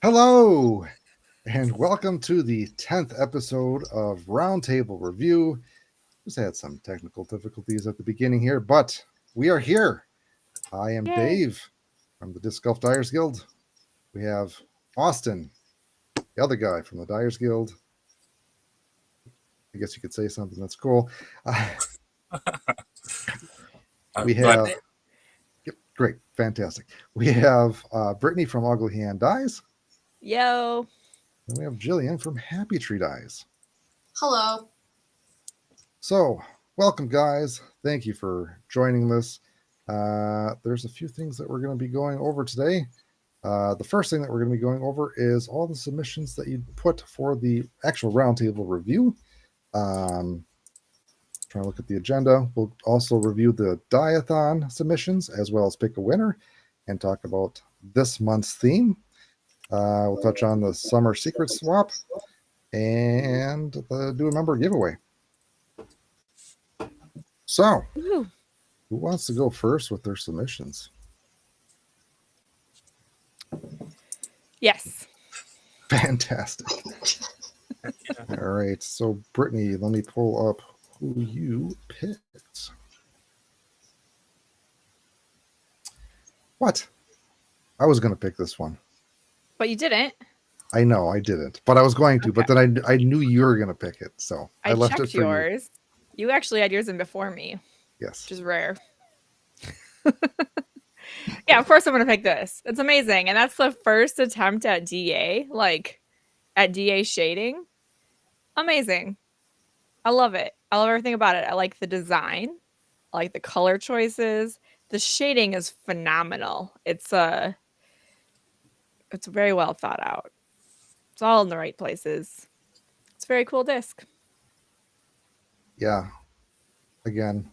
Hello, and welcome to the 10th episode of Roundtable Review. Just had some technical difficulties at the beginning here, but we are here. I am Yay. Dave from the Disc Golf Dyers Guild. We have Austin, the other guy from the Dyers Guild. I guess you could say something that's cool. We have, yep, great, fantastic. We have Brittany from Ugly Hand Dyes, Yo. and we have Jillian from Happy Tree Dyes. Hello. So, welcome, guys. Thank you for joining this. There's a few things that we're going to be going over today. The first thing that we're going to be going over is all the submissions that you put for the actual roundtable review. Trying to look at the agenda. We'll also review the Diathon submissions as well as pick a winner and talk about this month's theme. We'll touch on the summer secret swap and do a member giveaway. So, Woo. who wants to go first with their submissions? Yes. Fantastic. All right. So, Brittany, let me pull up who you picked. What? I was going to pick this one. But you didn't. I know I didn't, but I was going to. But then I knew you were going to pick it, so I left it checked for yours. You actually had yours in before me, Yes. which is rare. Yeah, of course I'm going to pick this. It's amazing. And that's the first attempt at DA, like at DA shading. Amazing. I love it. I love everything about it. I like the design. I like the color choices. The shading is phenomenal. It's very well thought out. It's all in the right places. It's a very cool disc. Yeah. Again,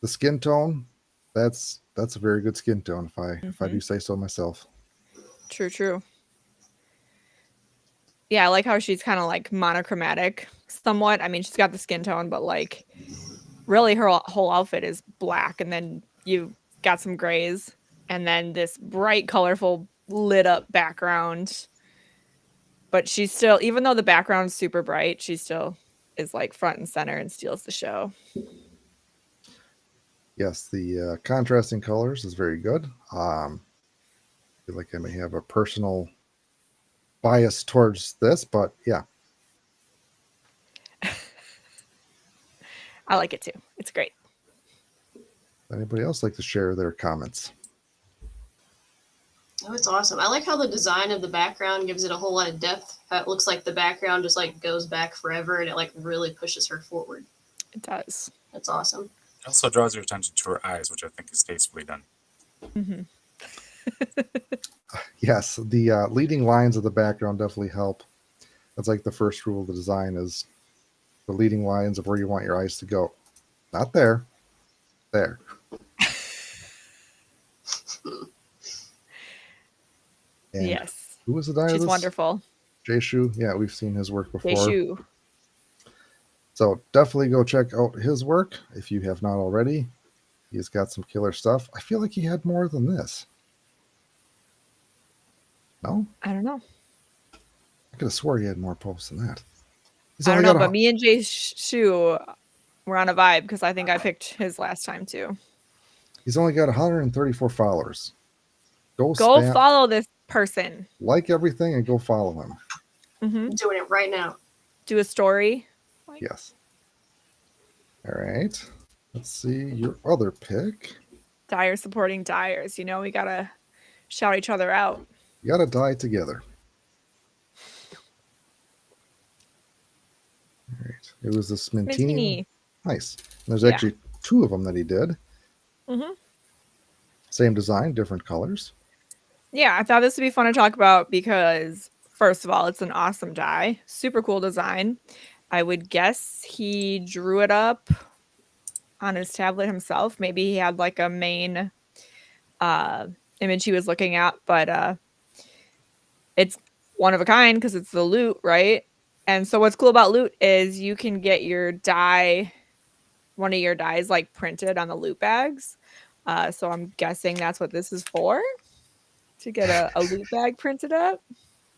the skin tone. That's a very good skin tone if I do say so myself. True. Yeah, I like how she's kind of like monochromatic somewhat. I mean, she's got the skin tone, but like really her whole outfit is black, and then you've got some grays and then this bright, colorful, lit up background. But she's still, even though the background's super bright, she still is like front and center and steals the show. Yes, the contrasting colors is very good. I feel like I may have a personal bias towards this, but yeah. I like it too. It's great. Anybody else like to share their comments? Oh, it's awesome. I like how the design of the background gives it a whole lot of depth. How it looks like the background just like goes back forever and it like really pushes her forward. It does. That's awesome. It also draws your attention to her eyes, which I think is tastefully done. Mm-hmm. Yes, the leading lines of the background definitely help. That's like the first rule of the design is the leading lines of where you want your eyes to go. Not there. There. And yes. who was the dye? She's wonderful. Jay Shu. Yeah, we've seen his work before. Jay Shu. So definitely go check out his work if you have not already. He's got some killer stuff. I feel like he had more than this. No? I don't know. I could have swore he had more posts than that. I don't know, but me and Jay Shu were on a vibe because I think I picked his last time too. He's only got 134 followers. Go follow this person. Like everything and go follow him. Mm-hmm. I'm doing it right now. Do a story. Yes. All right. Let's see your other pick. Dyers supporting Dyers. You know, we got to shout each other out. You got to die together. All right. It was this Mintini. Nice. And there's actually two of them that he did. Mm-hmm. Same design, different colors. Yeah, I thought this would be fun to talk about because, first of all, it's an awesome die. Super cool design. I would guess he drew it up on his tablet himself. Maybe he had like a main image he was looking at, but it's one of a kind because it's the loot, right? And so what's cool about loot is you can get your die, one of your dies like printed on the loot bags. So I'm guessing that's what this is for. to get a loot bag printed up.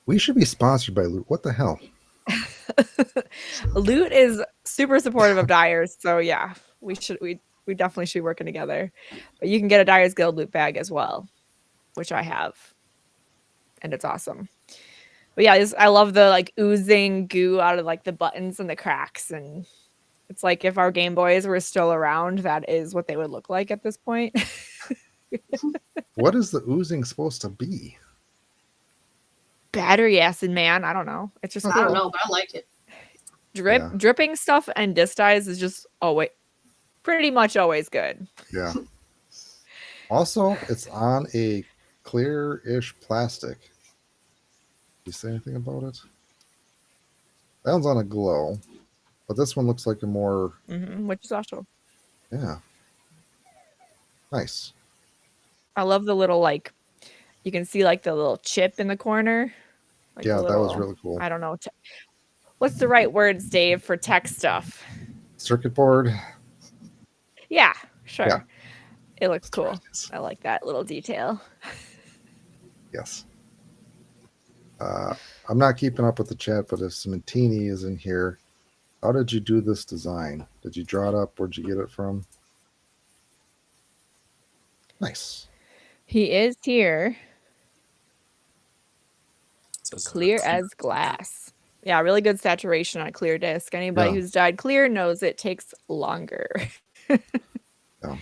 We should be sponsored by Loot. What the hell? Loot is super supportive of Dyers, so yeah, we definitely should be working together. But you can get a Dyers Guild loot bag as well, which I have, and it's awesome. But yeah, I love the like oozing goo out of like the buttons and the cracks, and it's like if our Game Boys were still around, that is what they would look like at this point. What is the oozing supposed to be? Battery acid, man. I don't know. It's just I cool. don't know, but I like it. Dripping stuff and disc dyes is just always pretty much always good. Yeah. Also, it's on a clear-ish plastic. You say anything about it? That one's on a glow, but this one looks like a more which is also nice. I love the little like you can see like the little chip in the corner. Like Yeah, the that was little- really cool. I don't know. What's the right words, Dave, for tech stuff? Circuit board. Yeah, sure. Yeah. It looks That's what cool. it is. I like that little detail. Yes. I'm not keeping up with the chat, but if Cementini is in here, how did you do this design? Did you draw it up? Where'd you get it from? Nice. He is here, Says, clear as glass. Yeah, really good saturation on a clear disc. Anybody Yeah. who's dyed clear knows it takes longer. Yeah.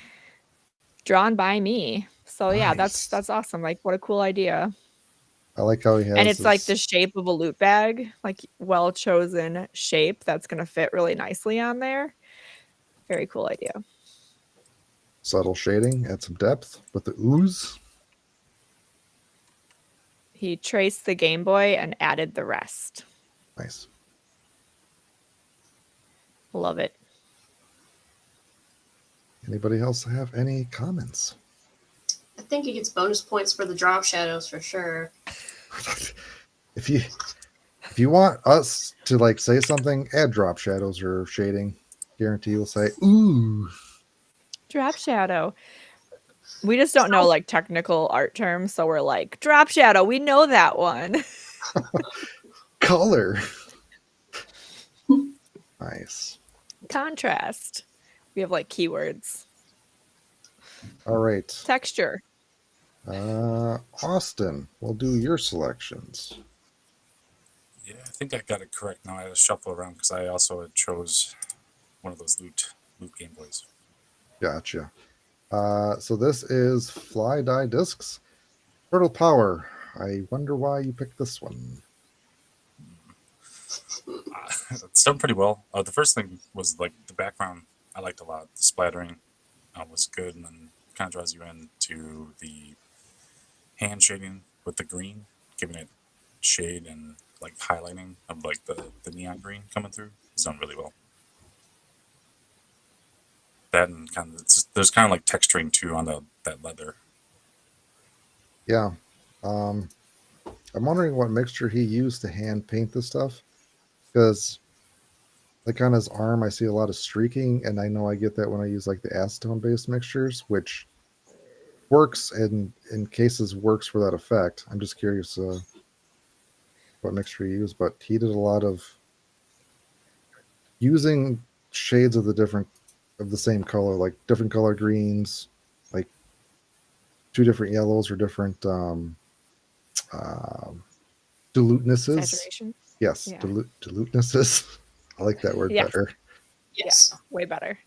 Drawn by me. So yeah, Nice. that's awesome. Like what a cool idea. I like how he has And it's like this- the shape of a loot bag, like well chosen shape that's gonna fit really nicely on there. Very cool idea. subtle shading, add some depth with the ooze. He traced the Game Boy and added the rest. Nice. Love it. Anybody else have any comments? I think he gets bonus points for the drop shadows for sure. If you want us to like say something, add drop shadows or shading. Guarantee we'll say ooh. Drop shadow. We just don't know like technical art terms, so we're like drop shadow. We know that one. Color. Nice. Contrast. We have like keywords. All right. Texture. Austin, we'll do your selections. Yeah, I think I got it correct now. I had to shuffle around because I also had chose one of those loot Game Boys. Gotcha. So this is Fly Die Discs. Turtle Power. I wonder why you picked this one. It's done pretty well. The first thing was like the background. I liked a lot. The splattering was good, and then kind of draws you into the hand shading with the green, giving it shade and like highlighting of like the neon green coming through. It's done really well. That and kind of there's kind of like texturing too on that leather. Yeah. I'm wondering what mixture he used to hand paint this stuff. Because like on his arm, I see a lot of streaking, and I know I get that when I use like the acetone based mixtures, which works and in cases works for that effect. I'm just curious what mixture he used, but he did a lot of using shades of the same color, like different color greens, like two different yellows or different dilutenesses. Saturation. Yes, Yeah. dilutenesses. I like that word Yeah. better. Yes. Way better.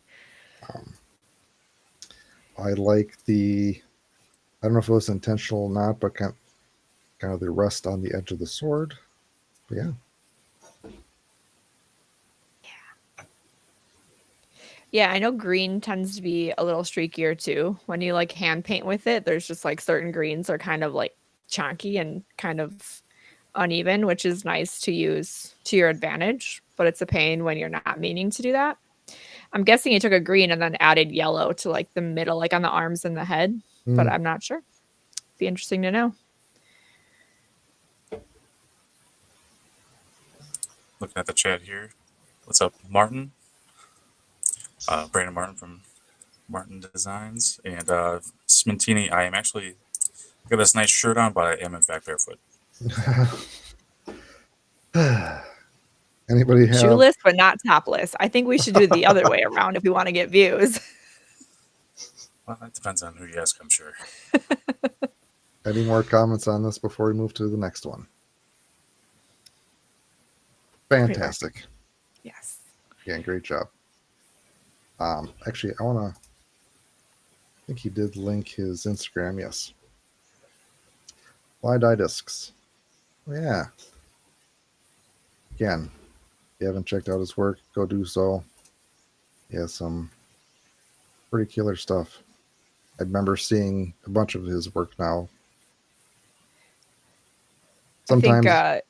I like I don't know if it was intentional or not, but kind of the rest on the edge of the sword. But yeah. Yeah, I know green tends to be a little streakier too. When you like hand paint with it, there's just like certain greens are kind of like chunky and kind of uneven, which is nice to use to your advantage, but it's a pain when you're not meaning to do that. I'm guessing he took a green and then added yellow to like the middle, like on the arms and the head, but I'm not sure. Be interesting to know. Looking at the chat here. What's up, Martin? Brandon Martin from Martin Designs. And Smintini, I am actually I got this nice shirt on, but I am in fact barefoot. Anybody have Shoeless, but not topless. I think we should do the other way around if we want to get views. Well, that depends on who you ask, I'm sure. any more comments on this before we move to the next one? Fantastic. Yes. Yeah, great job. Actually, I think he did link his Instagram. Yes. Fly dye discs. Oh, yeah. Again, if you haven't checked out his work, go do so. He has some pretty killer stuff. I remember seeing a bunch of his work now. Sometimes, I think,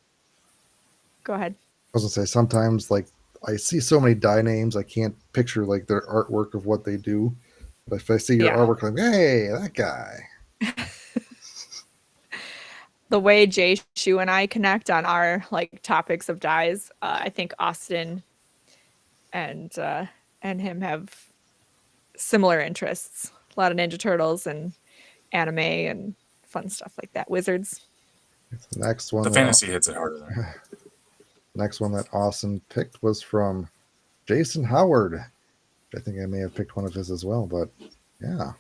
go ahead. I was gonna say, sometimes like I see so many dye names, I can't picture like their artwork of what they do. But if I see your Yeah. artwork, I'm like, hey, that guy. The way Jay Shu and I connect on our like topics of dyes, I think Austin and him have similar interests. A lot of Ninja Turtles and anime and fun stuff like that. Wizards. The next one. The fantasy hits it harder there. Next one that Austin picked was from Jason Howard. I think I may have picked one of his as well, but yeah.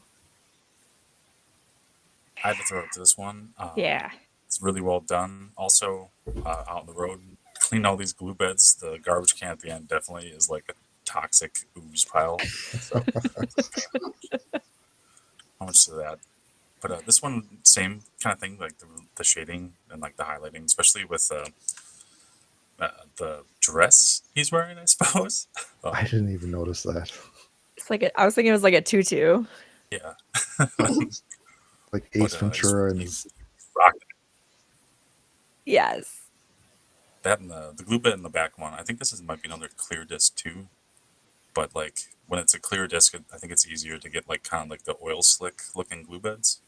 I had to throw it to this one. Yeah. It's really well done. Also, out on the road, clean all these glue beds. The garbage can at the end definitely is like a toxic ooze pile. So, how much to that? But this one, same kind of thing, like the shading and like the highlighting, especially with the dress he's wearing, I suppose. I didn't even notice that. It's like I was thinking it was like a tutu. Yeah. Like Ace Ventura and he's rocking it. Yes. That and the glue bed in the back one. I think might be another clear disc too. But like when it's a clear disc, I think it's easier to get like kind of like the oil slick looking glue beds.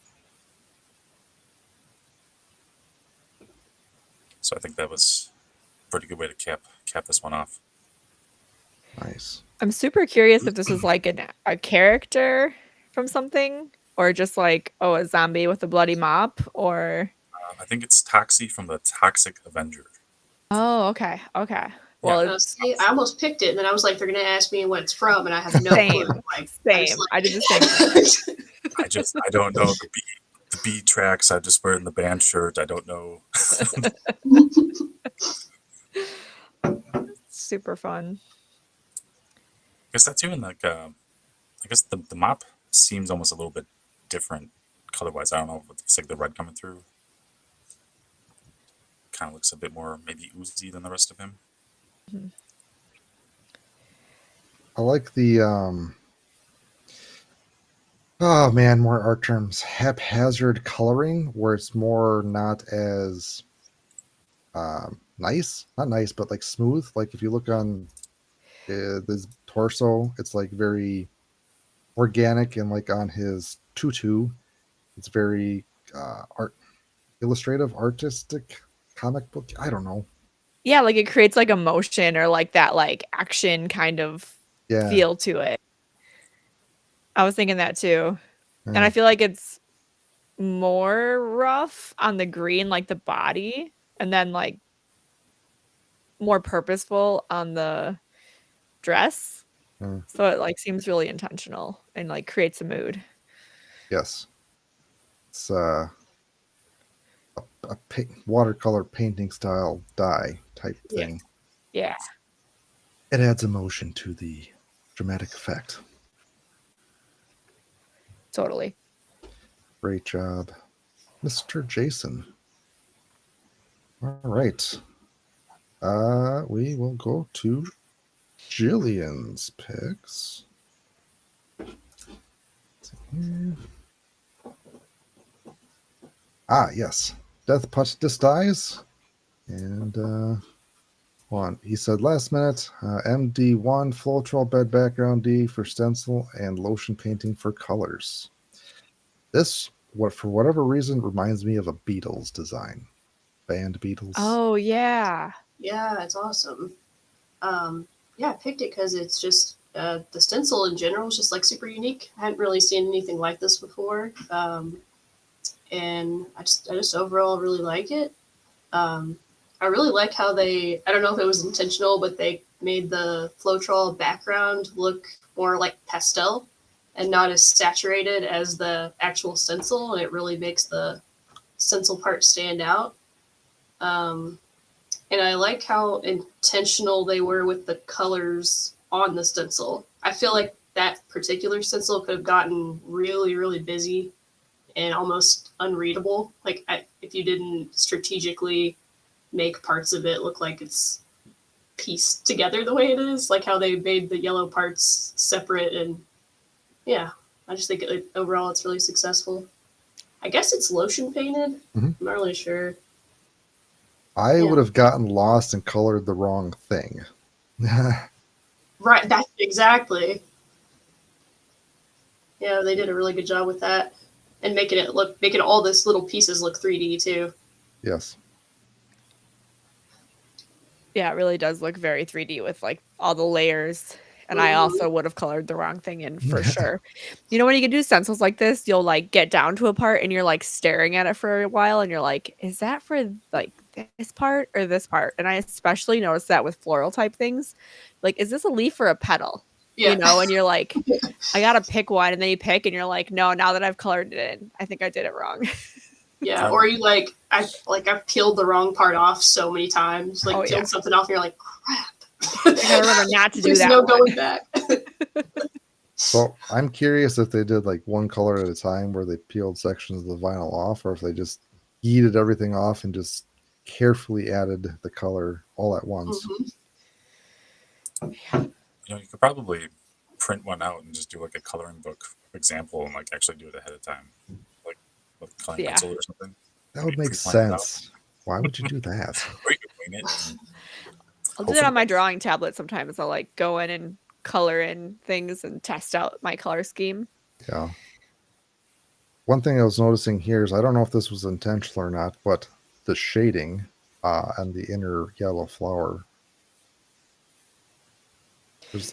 So I think that was a pretty good way to cap this one off. Nice. I'm super curious if this is like a character from something or just like, oh, a zombie with a bloody mop or... I think it's Toxie from the Toxic Avenger. Oh, okay. Okay. Well, Yeah. See, I almost picked it, and then I was like, they're going to ask me what it's from, and I have no Same. clue. Like, Same. I did the same. I don't know the B tracks. I just wear it in the band shirt. I don't know. Super fun. I guess that too, and like I guess the mop seems almost a little bit different color wise. I don't know if it's like the red coming through. Kind of looks a bit more maybe oozy than the rest of him. Mm-hmm. I like the oh man, more art terms. Haphazard coloring, where it's more not as nice, not nice, but like smooth. Like if you look on his torso, it's like very organic, and like on his tutu, it's very illustrative, artistic, comic book. I don't know. Yeah, like it creates like emotion or like that like action kind of feel to it. I was thinking that too. Yeah. And I feel like it's more rough on the green, like the body, and then like more purposeful on the dress. So it like seems really intentional and like creates a mood. Yes. It's a watercolor painting style dye type thing. Yeah. It adds emotion to the dramatic effect. Totally. Great job, Mr. Jason. All right. We will go to Jillian's picks. Yes. Death Punch This Dies. And one. He said last minute, MD1 Floetrol bed background D for stencil and lotion painting for colors. This, for whatever reason, reminds me of a Beatles design. Band Beatles. Oh, yeah. Yeah, it's awesome. Yeah, I picked it because it's just the stencil in general is just like super unique. I hadn't really seen anything like this before. And and I just overall really like it. I really like how I don't know if it was intentional, but they made the Floetrol background look more like pastel and not as saturated as the actual stencil, and it really makes the stencil part stand out. And I like how intentional they were with the colors on the stencil. I feel like that particular stencil could have gotten really, really busy and almost unreadable. Like if you didn't strategically make parts of it look like it's pieced together the way it is, like how they made the yellow parts separate. And yeah, I just think overall it's really successful. I guess it's lotion painted. Mm-hmm. I'm not really sure. I would have gotten lost and colored the wrong thing. Right, that's exactly. Yeah, they did a really good job with that, and making all this little pieces look 3D too. Yes. Yeah, it really does look very 3D with like all the layers. And I also would have colored the wrong thing in for sure. You know, when you can do stencils like this, you'll like get down to a part and you're like staring at it for a while and you're like, is that for like this part or this part? And I especially noticed that with floral type things. Like, is this a leaf or a petal? Yeah. You know, and you're like, I gotta pick one, and then you pick and you're like, no, now that I've colored it in, I think I did it wrong. Yeah, or you I've peeled the wrong part off so many times. Like peeled something off and you're like, crap. I gotta remember not to do There's that. no going back. So I'm curious if they did like one color at a time where they peeled sections of the vinyl off, or if they just yeeted everything off and just carefully added the color all at once. Mm-hmm. You know, you could probably print one out and just do like a coloring book example and like actually do it ahead of time, like with coloring pencil or something. That would make sense. Why would you do that? Or you could wing it. I'll do it on my drawing tablet sometimes. I'll like go in and color in things and test out my color scheme. Yeah. One thing I was noticing here is, I don't know if this was intentional or not, but the shading and the inner yellow flower.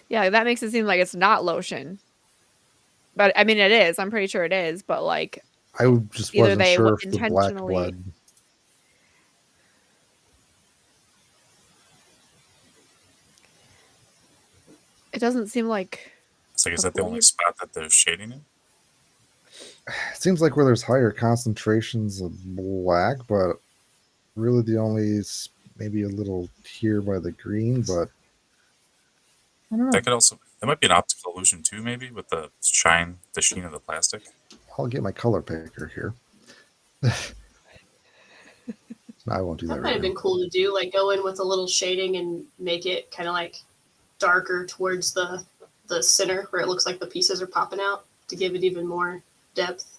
Yeah, that makes it seem like it's not lotion. But I mean, it is. I'm pretty sure it is. But like, I just wasn't sure if the black blood. It doesn't seem like. It's like, is that the only spot that they're shading in? It seems like where there's higher concentrations of black, but really the only maybe a little here by the green, but I don't know. That could also, that might be an optical illusion too, maybe with the sheen of the plastic. I'll get my color picker here. I won't do that. That might have been cool to do, like go in with a little shading and make it kind of like darker towards the center where it looks like the pieces are popping out to give it even more depth.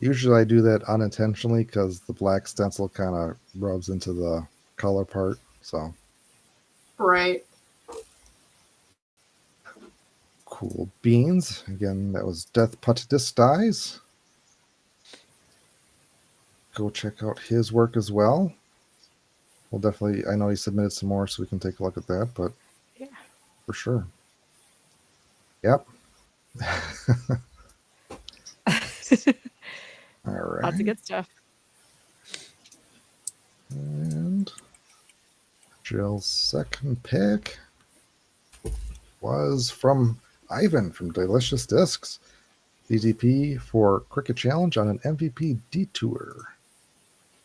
Usually I do that unintentionally because the black stencil kind of rubs into the color part. So right. Cool beans. Again, that was Death Put Dis Dies. Go check out his work as well. We'll definitely, I know he submitted some more, so we can take a look at that, but yeah, for sure. Yep. All right. Lots of good stuff. And Jill's second pick was from Ivan from Delicious Discs. DTP for Cricket Challenge on an MVP Detour.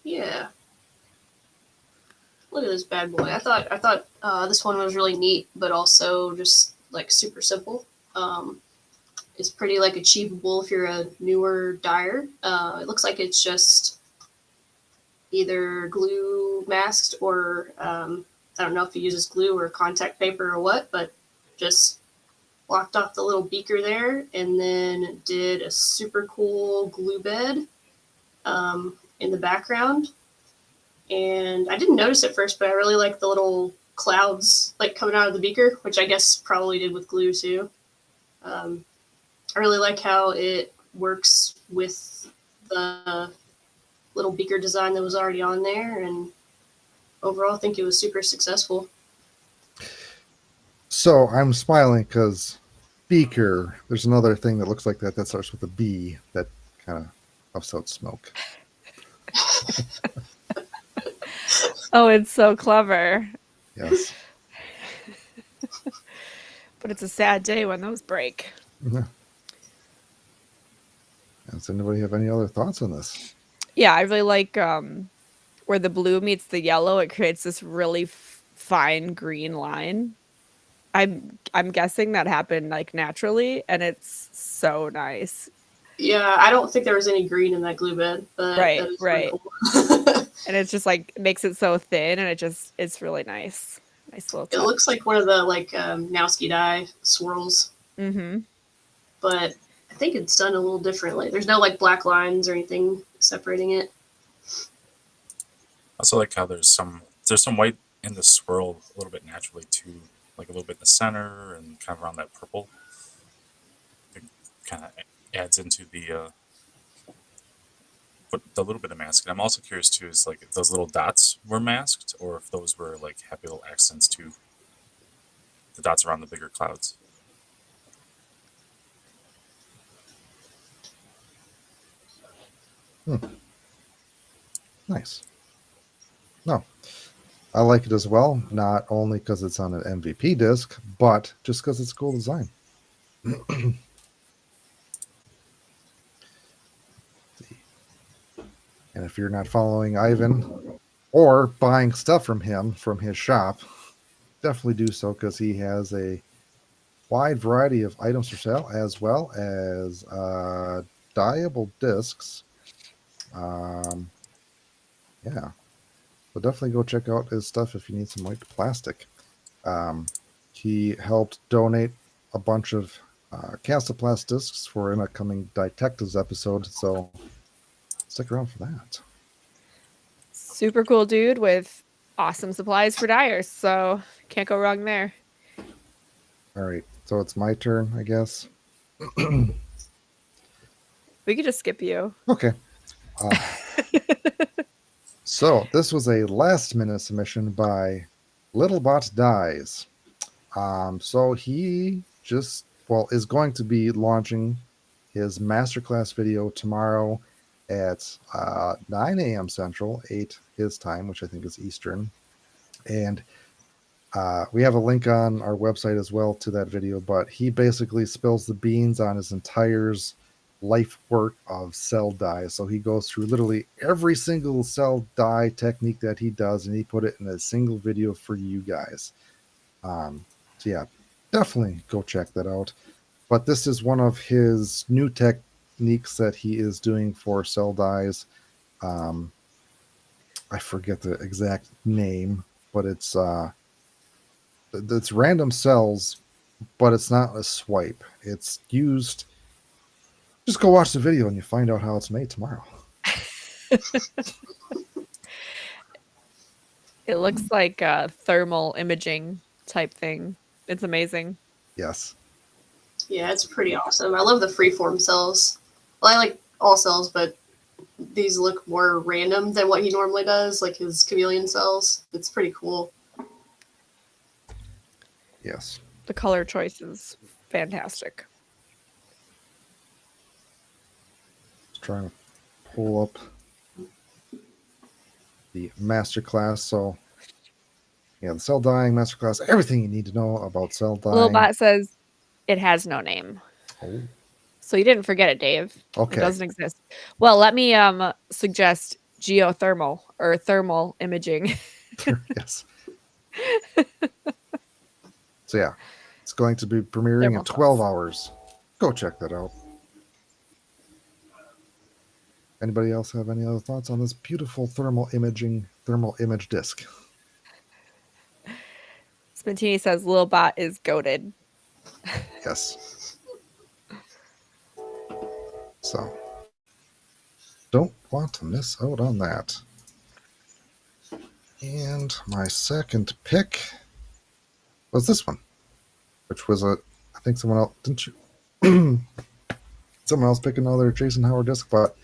Yeah. Look at this bad boy. I thought this one was really neat, but also just like super simple. It's pretty like achievable if you're a newer dyer. It looks like it's just either glue masked or I don't know if he uses glue or contact paper or what, but just blocked off the little beaker there and then did a super cool glue bed in the background. And I didn't notice at first, but I really like the little clouds like coming out of the beaker, which I guess probably did with glue too. I really like how it works with the little beaker design that was already on there, and overall I think it was super successful. So I'm smiling because beaker, there's another thing that looks like that starts with a B that kind of puffs out smoke. Oh, it's so clever. Yes. But it's a sad day when those break. Yeah. Does anybody have any other thoughts on this? Yeah, I really like where the blue meets the yellow. It creates this really fine green line. I'm guessing that happened like naturally, and it's so nice. Yeah, I don't think there was any green in that glue bed, but Right, that is right. really cool. And it's just like makes it so thin, and it's really nice. Nice little It touch. looks like one of the like Nowski dye swirls, Mm-hmm. but I think it's done a little differently. There's no like black lines or anything separating it. I also like how there's some white in the swirl a little bit naturally too, like a little bit in the center and kind of around that purple. It kind of adds into the little bit of masking. I'm also curious too, is like if those little dots were masked or if those were like happy little accents to the dots around the bigger clouds. Nice. No, I like it as well, not only because it's on an MVP disc, but just because it's cool design. And if you're not following Ivan or buying stuff from him from his shop, definitely do so because he has a wide variety of items for sale as well as dyeable discs. Yeah, so definitely go check out his stuff if you need some white plastic. He helped donate a bunch of Castoplast discs for an upcoming Detectives episode, so stick around for that. Super cool dude with awesome supplies for dyers, so can't go wrong there. All right, so it's my turn, I guess. We could just skip you. Okay. So this was a last-minute submission by Littlebot Dies. So he just is going to be launching his masterclass video tomorrow at 9 a.m. Central, 8 his time, which I think is Eastern. And we have a link on our website as well to that video, but he basically spills the beans on his entire life work of cell dye. So he goes through literally every single cell dye technique that he does, and he put it in a single video for you guys. So yeah, definitely go check that out. But this is one of his new techniques that he is doing for cell dyes. I forget the exact name, but it's random cells, but it's not a swipe. It's used. Just go watch the video and you find out how it's made tomorrow. It looks like a thermal imaging type thing. It's amazing. Yes. Yeah, it's pretty awesome. I love the freeform cells. Well, I like all cells, but these look more random than what he normally does, like his chameleon cells. It's pretty cool. Yes. The color choice is fantastic. Just trying to pull up the masterclass. So, yeah, the cell dyeing masterclass, everything you need to know about cell dyeing. Littlebot says it has no name. Oh, So you didn't forget it, Dave. okay. It doesn't exist. Well, let me suggest geothermal or thermal imaging. Yes. So, yeah, it's going to be premiering Thermal in 12 cells. hours. Go check that out. Anybody else have any other thoughts on this beautiful thermal image disc? Spintini says Littlebot is goated. Yes. So, don't want to miss out on that. And my second pick was this one, which was I think someone else, didn't you? Someone else picked another Jason Howard disc, but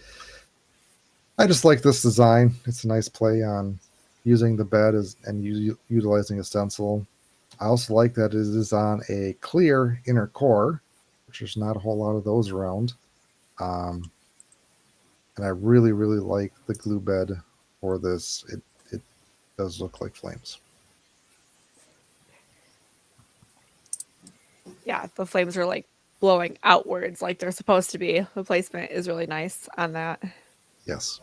I just like this design. It's a nice play on using the bed and utilizing a stencil. I also like that it is on a clear inner core, which there's not a whole lot of those around. And I really, really like the glue bed for this. It does look like flames. Yeah, the flames are like blowing outwards like they're supposed to be. The placement is really nice on that. Yes.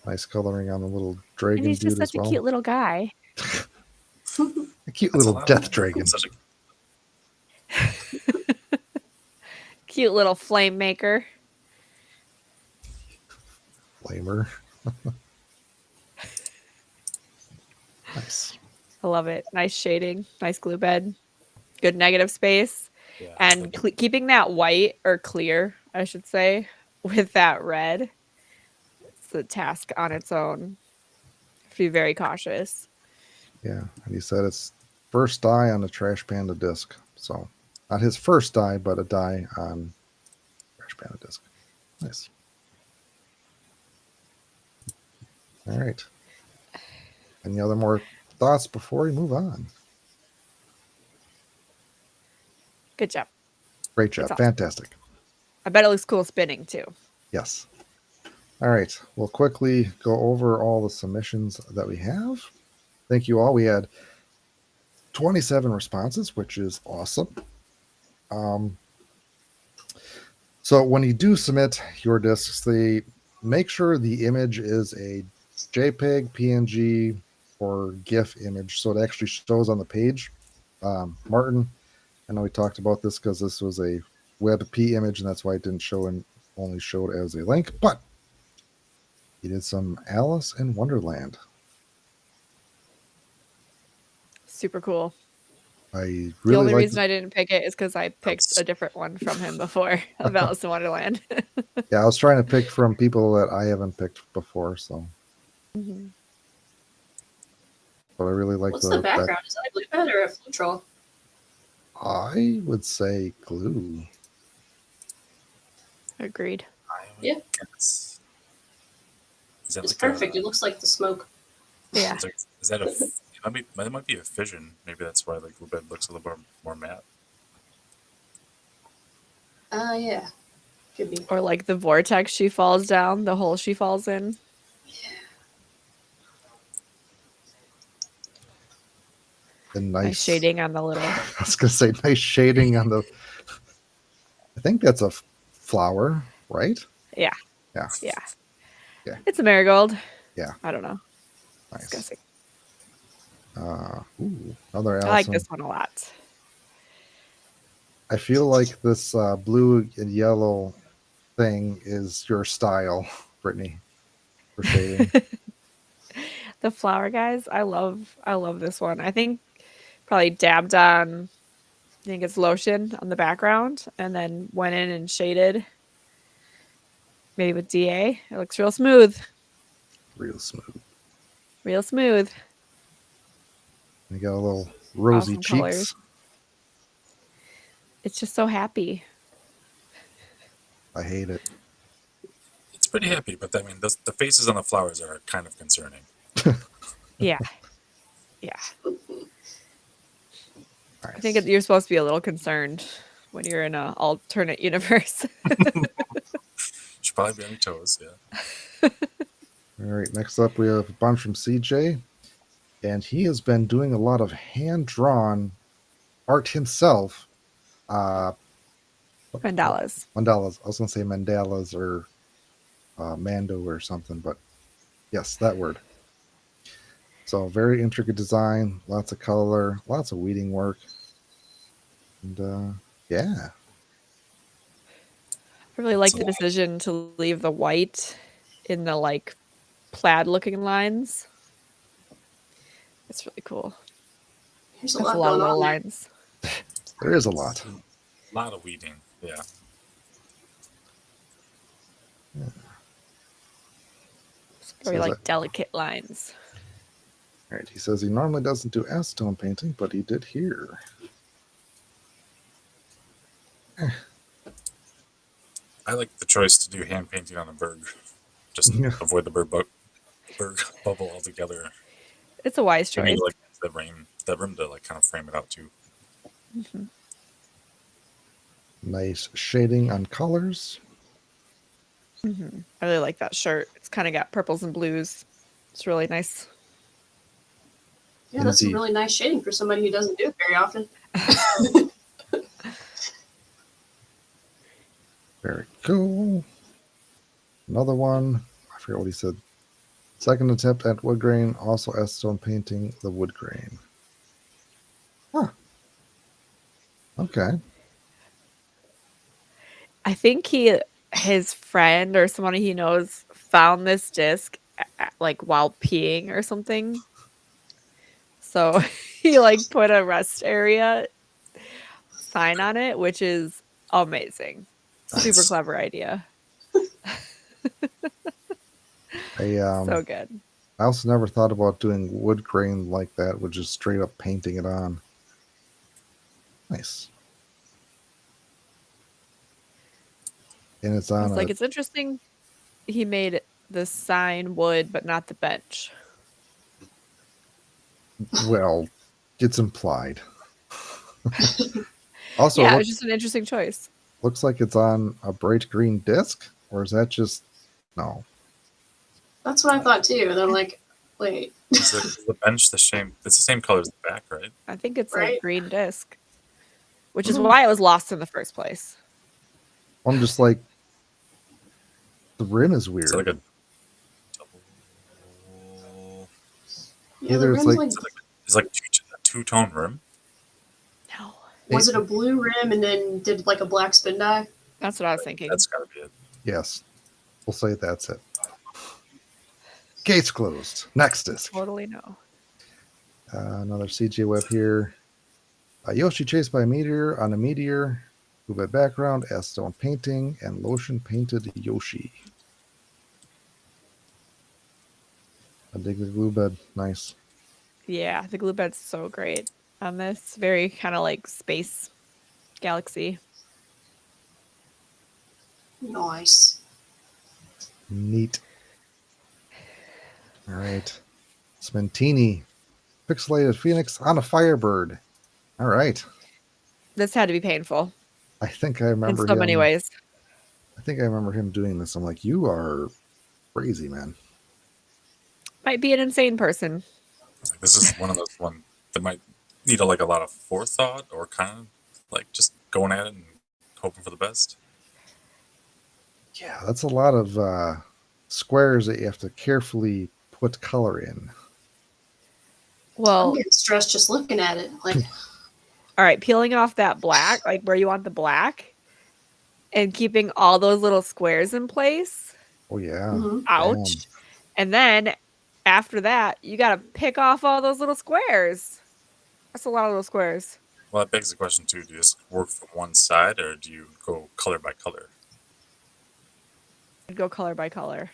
Nice coloring on the little And dragon he's just dude as such a well. cute little guy. A cute That's a little lot. death dragon. Such a Cute little flame maker. Flamer. Nice. I love it. Nice shading, nice glue bed, good negative space, yeah. and keeping that white or clear, I should say, with that red. It's a task on its own. Have to be very cautious. Yeah. And he said it's first die on the Trash Panda disc. So not his first die, but a die on Trash Panda disc. Nice. All right. Any other more thoughts before we move on? Good job. Great job. awesome. Fantastic. I bet it looks cool spinning too. Yes. All right. We'll quickly go over all the submissions that we have. Thank you all. We had 27 responses, which is awesome. So when you do submit your discs, they make sure the image is a JPEG, PNG, or GIF image, so it actually shows on the page. Martin, I know we talked about this because this was a WebP image, and that's why it didn't show and only showed as a link. But he did some Alice in Wonderland. Super cool. I The really only like. reason I didn't pick it is because I picked a different one from him before of Alice in Wonderland. Yeah, I was trying to pick from people that I haven't picked before, so. Mhm. But I really like What's the background? Is that a glue pen or a Floetrol? I would say glue. Agreed. I would Yeah. guess. Is that It's like perfect. It looks like the smoke. Yeah. Is that a? It might be a fission. Maybe that's why the glue bed looks a little more matte. Yeah. Could be. Or like the vortex she falls down, the hole she falls in. And Nice nice shading on the little. I was gonna say nice shading on the. I think that's a flower, right? Yeah. Yeah. Yeah. Yeah. It's a marigold. Yeah. I don't know. Nice. Just guessing. Another Alice. I like this one a lot. I feel like this blue and yellow thing is your style, Brittany, for shading. The flower guys, I love this one. I think probably dabbed on, I think it's lotion on the background and then went in and shaded maybe with DA. It looks real smooth. Real smooth. Real smooth. You got a little rosy Awesome cheeks. colors. It's just so happy. I hate it. It's pretty happy, but I mean, the faces on the flowers are kind of concerning. Yeah. Yeah. Nice. I think you're supposed to be a little concerned when you're in an alternate universe. Should probably be on your toes, yeah. All right, next up we have a bunch from CJ, and he has been doing a lot of hand-drawn art himself. Mandalas. Mandalas. I was going to say mandalas or mando or something, but yes, that word. So very intricate design, lots of color, lots of weeding work, and yeah. I really like the decision to leave the white in the like plaid looking lines. It's really cool. There's a That's lot a lot of going little on there. lines. There is a lot. A lot of weeding, yeah. Very Says like that- delicate lines. All right, he says he normally doesn't do acetone painting, but he did here. I like the choice to do hand painting on a berg. Just Yeah. avoid the berg bubble altogether. It's a wise I need choice. like the rim to like kind of frame it out too. Mm-hmm. Nice shading on colors. I really like that shirt. It's kind of got purples and blues. It's really nice. Yeah, that's some Indeed. really nice shading for somebody who doesn't do it very often. Very cool. Another one. I forget what he said. Second attempt at wood grain, also acetone painting the wood grain. Huh. Okay. I think his friend or somebody he knows found this disc like while peeing or something. So he like put a rest area sign on it, which is amazing. Super Nice. clever idea. So good. I also never thought about doing wood grain like that, with just straight up painting it on. Nice. And it's I on was like, it's interesting he made the sign wood, but not the bench. well, it's implied. Also, Yeah, it was just an interesting choice. looks like it's on a bright green disc, or is that just no? That's what I thought too. And I'm like, wait, Is the bench the same? It's the same color as the back, right? I think it's a Right? green disc, which is Mhm. why it was lost in the first place. I'm just like, the rim is Is weird. it like a double? Yeah, Either the it's rim's like- like, It's like a two-tone rim. No, was it a blue rim and then did like a black spin dye? that's what I was thinking. That's gotta be it. Yes, we'll say that's it. Gates closed. Next disc. Totally no. Another CG web here. Yoshi chased by a meteor on a meteor. Blue background, acetone painting, and lotion painted Yoshi. I dig the glue bed. Nice. Yeah, the glue bed's so great on this. Very kind of like space galaxy. Nice. Neat. All right. Smentini. Pixelated Phoenix on a Firebird. All right. This had to be painful I think I in remember so him. many ways. I think I remember him doing this. I'm like, you are crazy, man. Might be an insane person. Like, this is one of those one that might need a lot of forethought, or kind of like just going at it and hoping for the best. Yeah, that's a lot of squares that you have to carefully put color in. I'm Well, getting stressed just looking at it. Like, all right, peeling off that black, like where you want the black, and keeping all those little squares in place. Oh yeah. mhm. Ouch. And then after that, you got to pick off all those little squares. That's a lot of little squares. Well, that begs the question too: do you just work from one side, or do you go color by color? I'd go color by color.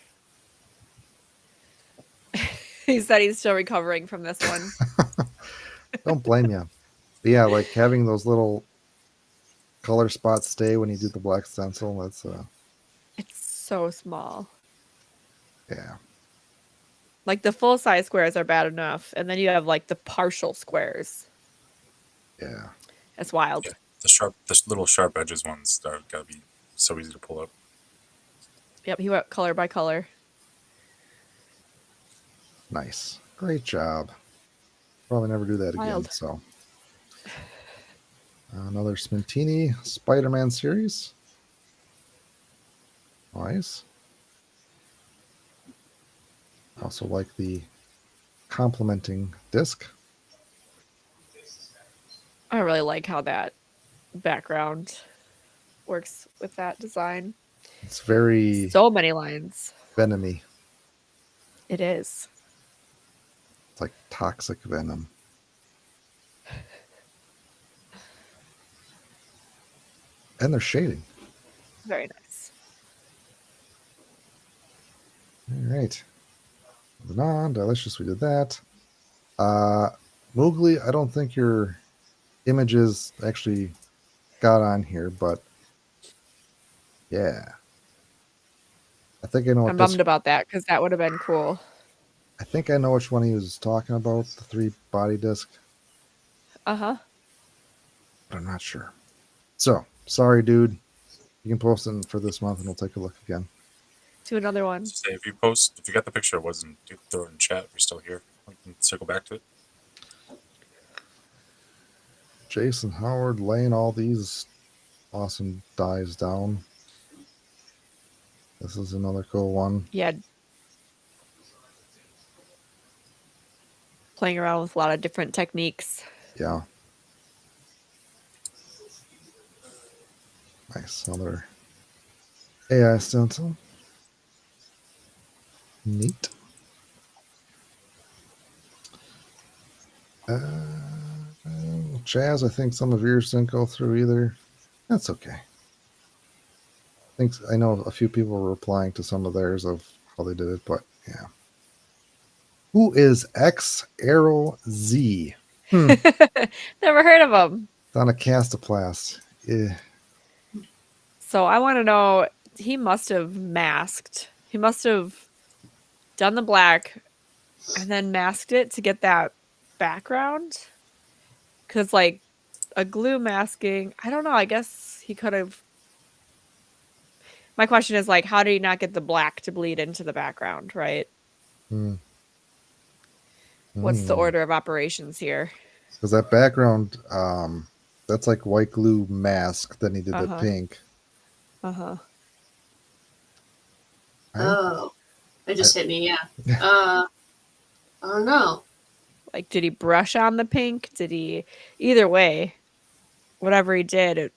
He said he's still recovering from this one. Don't blame you. But yeah, like having those little color spots stay when you do the black stencil. That's It's so small. yeah. Like the full size squares are bad enough, and then you have like the partial squares. Yeah. It's wild. Yeah, the little sharp edges ones are gotta be so easy to pull up. Yep, he went color by color. Nice. Great job. Probably never do that again. Wild. So another Smentini Spider-Man series. Nice. Also like the complementing disc. I really like how that background works with that design. It's very So many lines. venomy. It is. It's like toxic venom. And they're shading. Very nice. All right. Moving on. Delicious. We did that. Moogly, I don't think your images actually got on here, but yeah. I think I know what I'm this. bummed about that because that would have been cool. I think I know which one he was talking about, the 3 body disc, Uh-huh. but I'm not sure. So, sorry, dude. You can post it for this month and we'll take a look again. Do another one. Just say if you got the picture, it wasn't, throw it in chat. If you're still here, we can circle back to it. Jason Howard laying all these awesome dies down. This is another cool one. Yeah. Playing around with a lot of different techniques. Yeah. Nice. Another AI stencil. Neat. Jazz, I think some of yours didn't go through either. That's okay. I know a few people were replying to some of theirs of how they did it, but yeah. Who is X Arrow Z? Never heard of him. On a castoplast. Yeah. So I want to know, he must have masked. He must have done the black and then masked it to get that background. Because, like, a glue masking, I don't know. I guess he could have. My question is, like, how did he not get the black to bleed into the background, right? What's the order of operations here? Because that background, that's like white glue mask. Then he did the pink. Uh-huh. Oh, it just hit me. Yeah. I don't know. Like, did he brush on the pink? Did he? Either way, whatever he did, it'd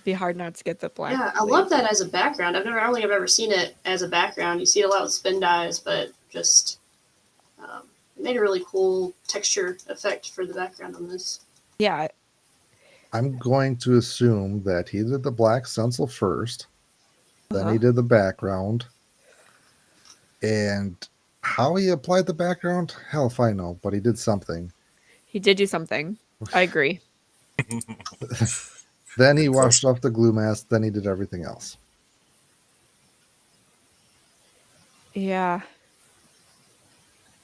be hard not to get the black. Yeah, I love that as a background. I don't think I've ever seen it as a background. You see it a lot with spin dyes, but just it made a really cool texture effect for the background on this. Yeah. I'm going to assume that he did the black stencil first, then he did the background, and how he applied the background, hell if I know, but he did something. He did do something. I agree. Then he washed off the glue mask, then he did everything else. Yeah.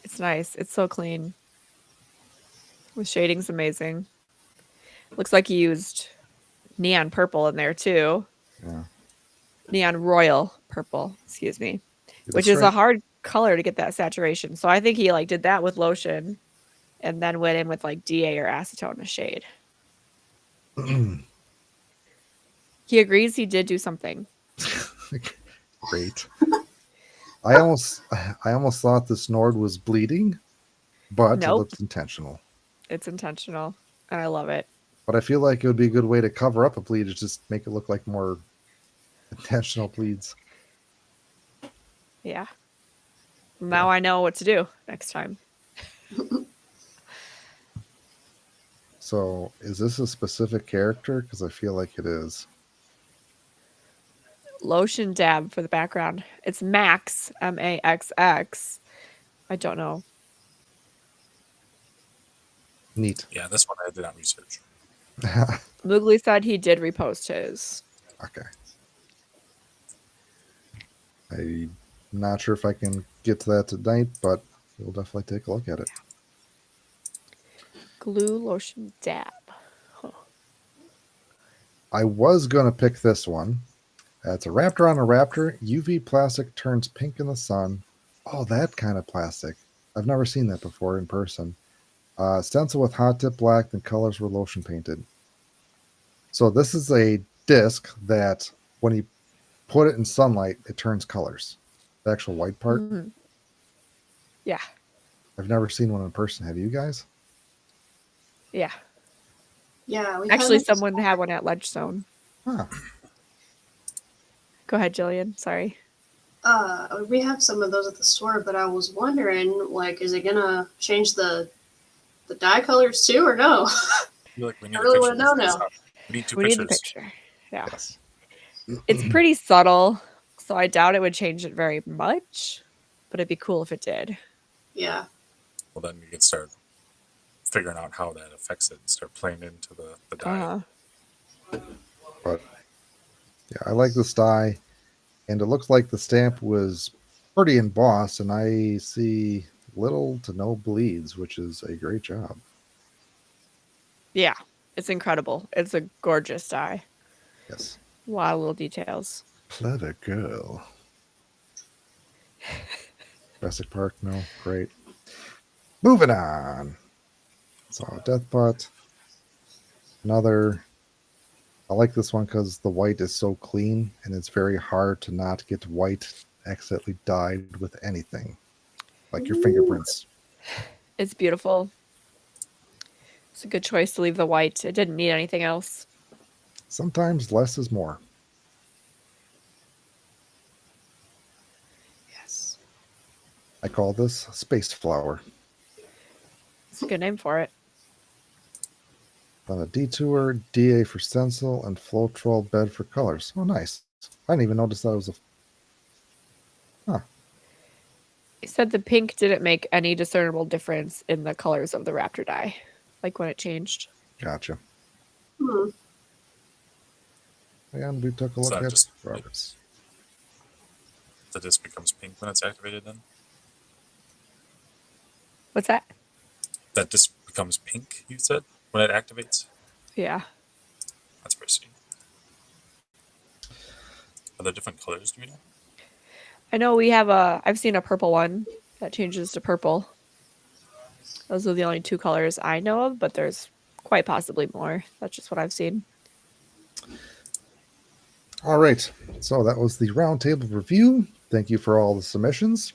It's nice. It's so clean. The shading's amazing. Looks like he used neon purple in there too. Yeah. Neon royal purple, excuse me. That's which is right. a hard color to get that saturation. So I think he like did that with lotion and then went in with like DA or acetone to shade. He agrees he did do something. Great. I almost thought the Nord was bleeding, but Nope. it looks intentional. It's intentional, and I love it. But I feel like it would be a good way to cover up a bleed, is just make it look like more intentional bleeds. Yeah. Now I know what to do next time. So, is this a specific character? Because I feel like it is. Lotion dab for the background. It's Max, Maxx. I don't know. Neat. Yeah, this one I did not research. Moogly said he did repost his. Okay. I'm not sure if I can get to that tonight, but we'll definitely take a look at it. Glue lotion dab. Huh. I was going to pick this one. It's a raptor on a raptor. UV plastic turns pink in the sun. Oh, that kind of plastic. I've never seen that before in person. Stencil with hot tip black, and colors were lotion painted. So this is a disc that when you put it in sunlight, it turns colors. The actual white part. Mm-hmm. Yeah. I've never seen one in person. Have you guys? Yeah. Yeah. Actually, someone had one at Ledgestone. Huh. Go ahead, Jillian. Sorry. We have some of those at the store, but I was wondering, like, is it gonna change the dye colors too, or no? I feel like we need I really a want to picture. know now. We need two We pictures. need the picture. Yeah. Yes. It's pretty subtle, so I doubt it would change it very much, but it'd be cool if it did. Yeah. Well, then you can start figuring out how that affects it and start playing into the dye. But yeah, I like this dye, and it looks like the stamp was pretty embossed, and I see little to no bleeds, which is a great job. Yeah, it's incredible. It's a gorgeous dye. Yes. A lot of little details. Clever girl. Jurassic Park, no, great. Moving on. So Death Pot. Another. I like this one because the white is so clean and it's very hard to not get white accidentally dyed with anything, like your fingerprints. It's beautiful. It's a good choice to leave the white. It didn't need anything else. Sometimes less is more. Yes. I call this space flower. It's a good name for it. On a detour, DA for stencil, and Floetrol bed for colors. Oh, nice. I didn't even notice that was a. Huh. He said the pink didn't make any discernible difference in the colors of the raptor die, like when it changed. Gotcha. Hmm. And we took a look So at just- Roberts. The disc becomes pink when it's activated. Then What's that? that disc becomes pink. You said when it activates. Yeah. That's pretty sweet. Are there different colors? Do we know? I know I've seen a purple one that changes to purple. Those are the only two colors I know of, but there's quite possibly more. That's just what I've seen. All right. So that was the roundtable review. Thank you for all the submissions.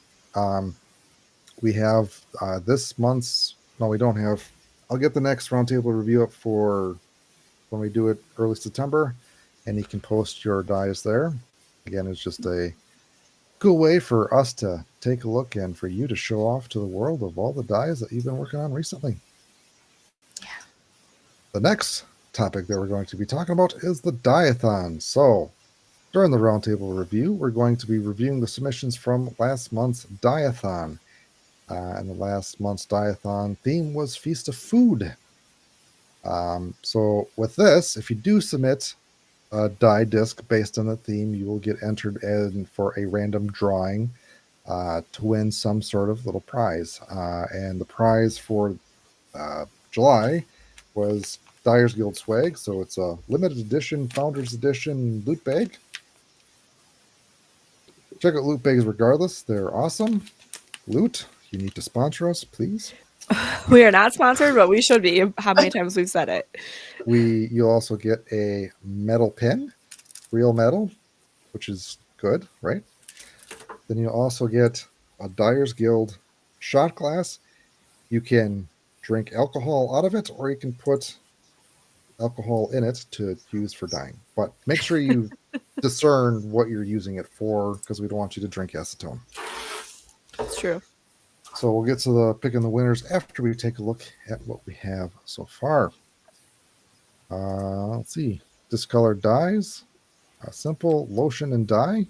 We have this month's. No, we don't have. I'll get the next roundtable review up for when we do it early September, and you can post your dies there. Again, it's just a cool way for us to take a look and for you to show off to the world of all the dies that you've been working on recently. Yeah. The next topic that we're going to be talking about is the Diathon. So, during the roundtable review, we're going to be reviewing the submissions from last month's Diathon. And the last month's Diathon theme was Feast of Food. So with this, if you do submit a die disc based on the theme, you will get entered in for a random drawing to win some sort of little prize. And the prize for July was Dyer's Guild swag. So it's a limited edition, Founders Edition loot bag. Check out loot bags regardless. They're awesome. Loot, you need to sponsor us, please. We are not sponsored, but we should be. How many times we've said it. You'll also get a metal pin, real metal, which is good, right? Then you'll also get a Dyer's Guild shot glass. You can drink alcohol out of it, or you can put alcohol in it to use for dyeing. But make sure you discern what you're using it for, because we don't want you to drink acetone. It's true. So we'll get to the picking the winners after we take a look at what we have so far. Let's see. Discolored dyes. Simple lotion and dye.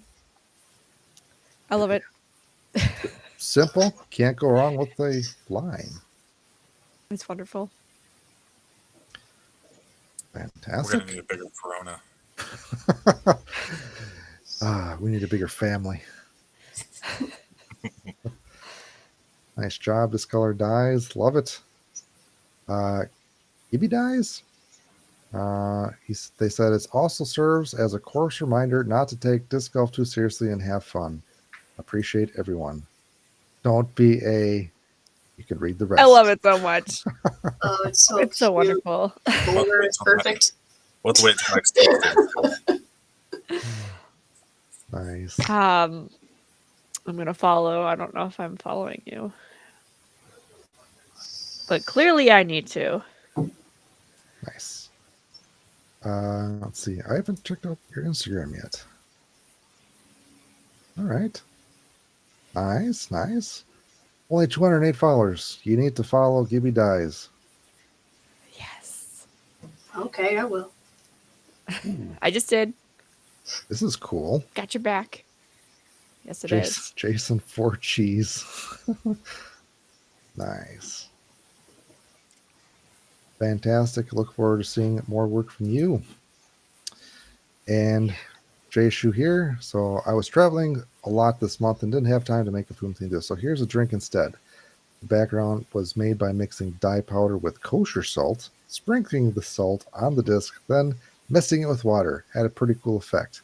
I love it. Simple. Can't go wrong with the line. It's wonderful. We're Fantastic. gonna need a bigger Corona. We need a bigger family. Nice job, discolored dyes. Love it. Gibby dyes. They said it also serves as a course reminder not to take disc golf too seriously and have fun. Appreciate everyone. Don't be a. You can read the rest. I love it so much. Oh, it's so It's so cute. wonderful. Boulder is perfect. We'll have to wait till next Tuesday. Nice. I'm gonna follow. I don't know if I'm following you, but clearly I need to. Nice. Let's see. I haven't checked out your Instagram yet. All right. Nice, nice. Only 208 followers. You need to follow Gibby Dyes. Yes, Okay, I will. I just did. This is cool. Got your back. Yes, it is. Jason 4 Cheese. Nice. Fantastic. Look forward to seeing more work from you. And Jay Shu here. So I was traveling a lot this month and didn't have time to make a food theme this. So here's a drink instead. The background was made by mixing dye powder with kosher salt, sprinkling the salt on the disc, then mixing it with water. Had a pretty cool effect.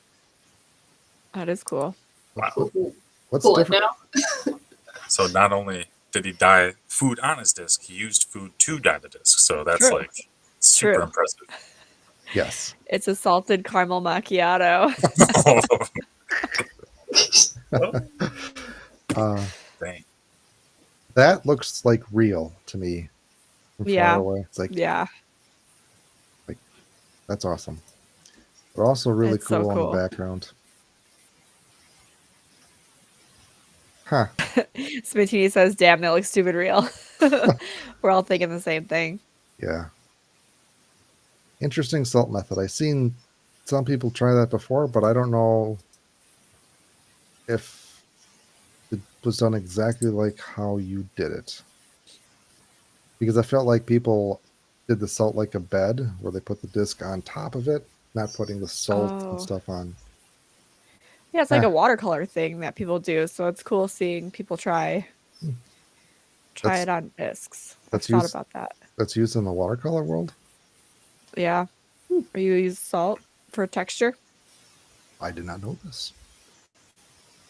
That is cool. Wow. What's Pull it different? now. So not only did he dye food on his disc, he used food to dye the disc. So that's True. like super True. impressive. Yes. It's a salted caramel macchiato. Dang. That looks like real to me from Yeah. far away. It's like, Yeah. that's awesome. But also really It's so cool in cool. the background. Huh. Smitini says, damn, that looks stupid real. We're all thinking the same thing. Yeah. Interesting salt method. I've seen some people try that before, but I don't know if it was done exactly like how you did it. Because I felt like people did the salt like a bed, where they put the disc on top of it, not putting the salt Oh. and stuff on. Yeah, it's like a watercolor thing that people do. So it's cool seeing people try That's- it on discs. I've that's thought used- about that. That's used in the watercolor world? Yeah. Or you use salt for texture? I did not know this.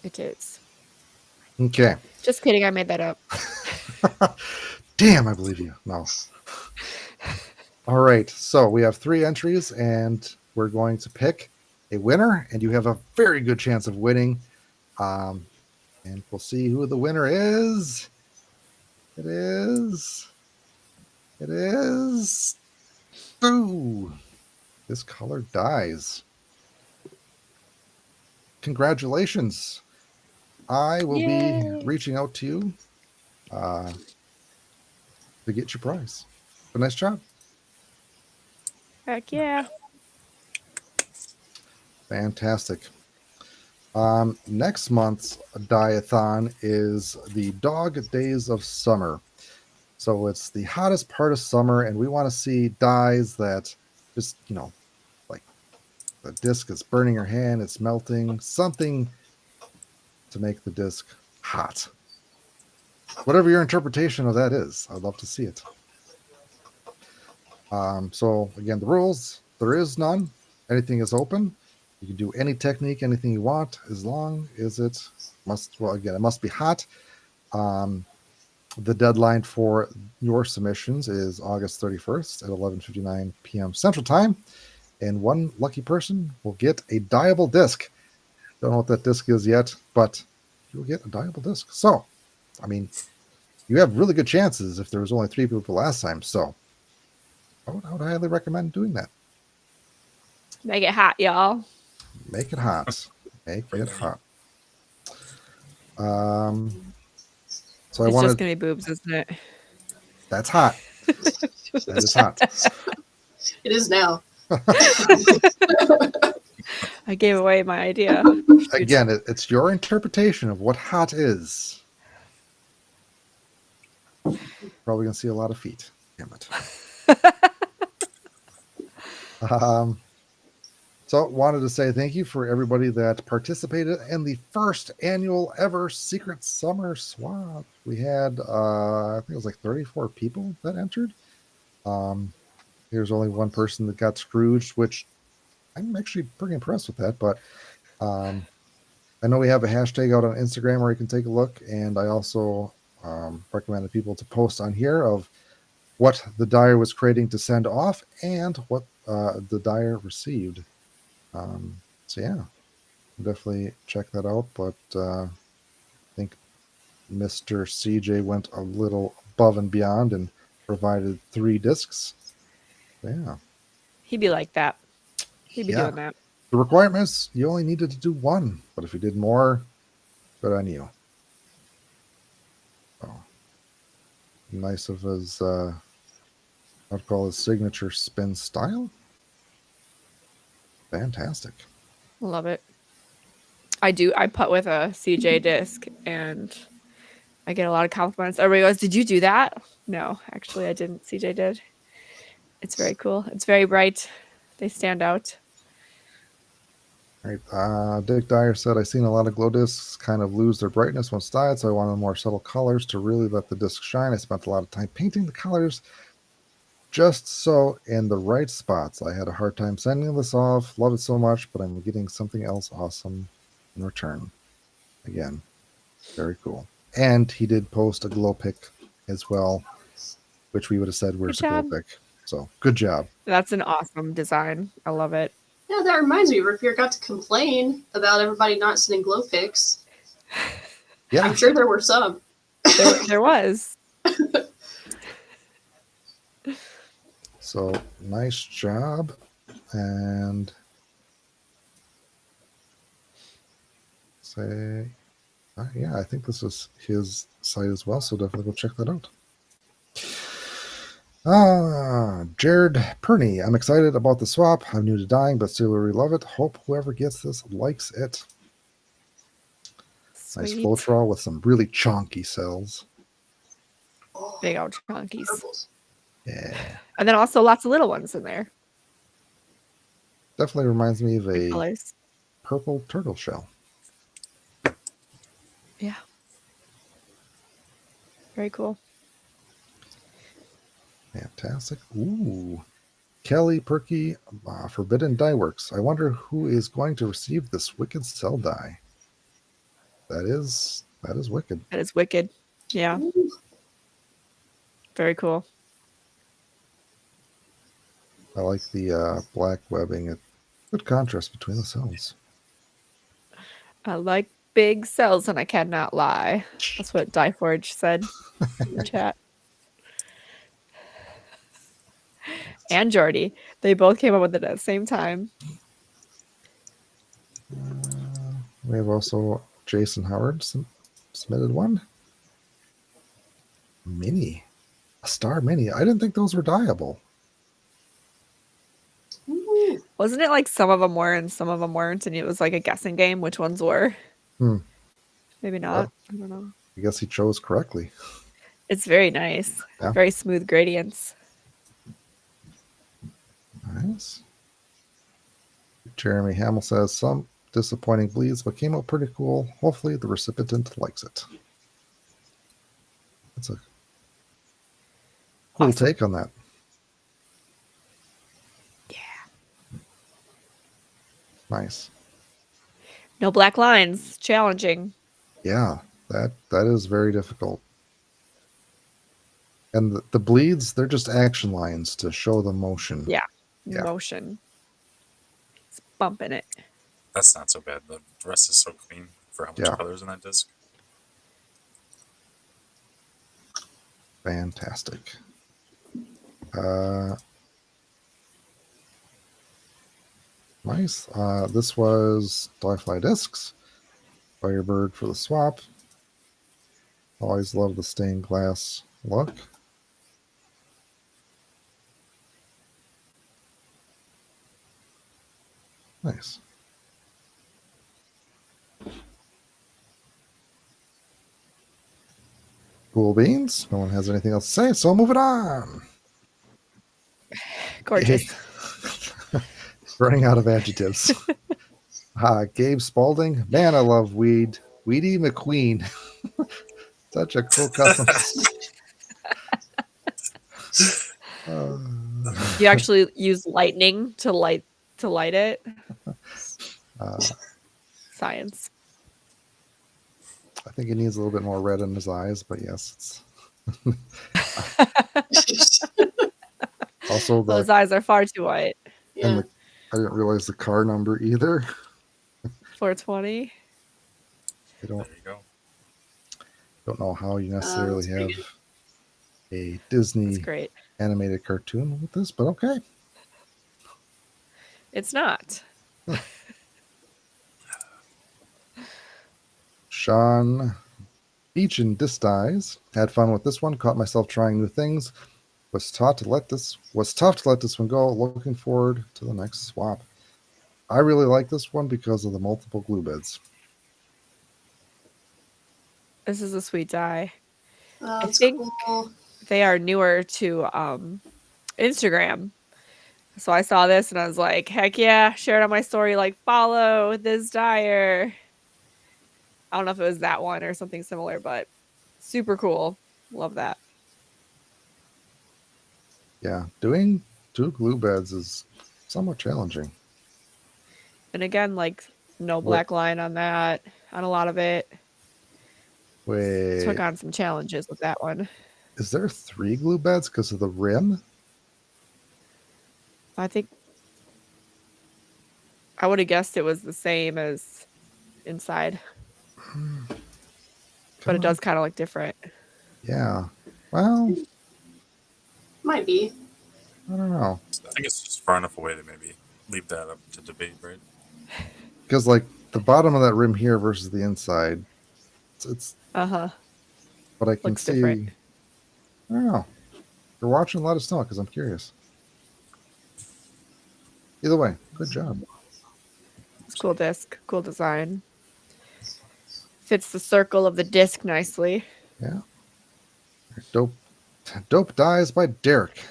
It is. Okay. Just kidding. I made that up. Damn, I believe you. No. All right. So we have 3 entries, and we're going to pick a winner, and you have a very good chance of winning. And we'll see who the winner is. It is. Ooh. This color dies. Congratulations. I will Yay. be reaching out to you to get your prize. But nice job. Heck yeah. Fantastic. Next month's Diathon is the Dog Days of Summer. So it's the hottest part of summer, and we want to see dyes that just, like the disc is burning your hand, it's melting, something to make the disc hot. Whatever your interpretation of that is, I'd love to see it. So again, the rules, there is none. Anything is open. You can do any technique, anything you want, as long as it must be hot. The deadline for your submissions is August 31st at 11:59 p.m. Central Time, and one lucky person will get a dyeable disc. Don't know what that disc is yet, but you'll get a dyeable disc. So, I mean, you have really good chances if there was only 3 people last time. So, I would highly recommend doing that. Make it hot, y'all. Make it hot. Make it hot. So I It's wanted. just going to be boobs, isn't it? That's hot. That is hot. It is now. I gave away my idea. Again, it's your interpretation of what hot is. Probably gonna see a lot of feet. Damn it. So wanted to say thank you for everybody that participated in the first annual ever Secret Summer Swap. We had I think it was like 34 people that entered. There's only one person that got Scrooged, which I'm actually pretty impressed with that. But I know we have a hashtag out on Instagram where you can take a look, and I also recommended people to post on here of what the dyer was creating to send off and what the dyer received. So yeah, definitely check that out. But I think Mr. CJ went a little above and beyond and provided 3 discs. So, yeah. He'd be like that. He'd be Yeah. doing that. The requirements, you only needed to do 1, but if you did more, good on you. Oh, nice of his, I'd call his signature spin style. Fantastic. Love it. I putt with a CJ disc and I get a lot of compliments. Everybody goes, "Did you do that?" No, actually I didn't. CJ did. It's very cool. It's very bright. They stand out. All right. Dick Dyer said, I've seen a lot of glow discs kind of lose their brightness once dyed, so I wanted more subtle colors to really let the disc shine. I spent a lot of time painting the colors just so in the right spots. I had a hard time sending this off. Love it so much, but I'm getting something else awesome in return. Again, very cool. And he did post a glow pick as well, which we would have said where's the glow job. pick. So good job. That's an awesome design. I love it. Yeah, that reminds me, Rippier got to complain about everybody not sending glow pics. Yeah. I'm sure there were some. There was. So nice job. And say, yeah, I think this is his site as well. So definitely go check that out. Jared Perney. I'm excited about the swap. I'm new to dying, but still really love it. Hope whoever gets this likes it. Nice Sweet. flow draw with some really chonky cells. Oh, Big old chunkies. purples. Yeah. And then also lots of little ones in there. Definitely reminds me of Good a colors. purple turtle shell. Yeah. Very cool. Fantastic. Ooh. Kelly Perky, Forbidden Die Works. I wonder who is going to receive this wicked cell die. That is wicked. That is wicked. Yeah. Ooh. Very cool. I like the black webbing. Good contrast between the cells. I like big cells and I cannot lie. That's what Dieforge said in the chat. And Jordy. They both came up with it at the same time. We have also Jason Howard submitted one. Mini. A star mini. I didn't think those were dyeable. Ooh. Wasn't it like some of them were and some of them weren't? And it was like a guessing game which ones were? Hmm. Maybe not. Well, I don't know. I guess he chose correctly. It's very nice. Yeah. Very smooth gradients. Nice. Jeremy Hamill says some disappointing bleeds, but came out pretty cool. Hopefully the recipient likes it. That's a cool Awesome. take on that. Yeah. Nice. No black lines. Challenging. Yeah, that is very difficult. And the bleeds, they're just action lines to show the motion. Yeah. Yeah. Motion. It's bumping it. That's not so bad. The rest is so clean for how much Yeah. colors in that disc. Fantastic. Nice. This was Fly Discs. Firebird for the swap. Always love the stained glass look. Nice. Cool beans. No one has anything else to say, so moving on. Gorgeous. Running out of adjectives. Gabe Spalding. Man, I love weed. Weedy McQueen. Such a cool custom. You actually use lightning to light it. Science. I think he needs a little bit more red in his eyes, but yes, it's also Those eyes are far too white. Yeah. I didn't realize the car number either. 420. I There you go. don't know how you necessarily that's pretty have a Disney That's great. animated cartoon with this, but okay. It's not. Sean Beach and Distize had fun with this one. Caught myself trying new things. Was tough to let this one go. Looking forward to the next swap. I really like this one because of the multiple glue beds. This is a sweet die. That's think- cool. They are newer to Instagram. So I saw this and I was like, heck yeah, share it on my story, like follow this dyer. I don't know if it was that one or something similar, but super cool. Love that. Yeah, doing 2 glue beds is somewhat challenging. And again, like No What- black line on that, on a lot of it. Wait, Took on some challenges with that one. is there 3 glue beds because of the rim? I think I would have guessed it was the same as inside, but Come it on. does kind of look different. Yeah. Well, Might be. I don't know. I think it's just far enough away to maybe leave that up to debate, right? Because like the bottom of that rim here versus the inside, it's Uh-huh. but I can Looks see. different. I don't know. You're watching, let us know because I'm curious. Either way, good job. It's a cool disc, cool design. Fits the circle of the disc nicely. Yeah. Dope. Dope Dies by Derek.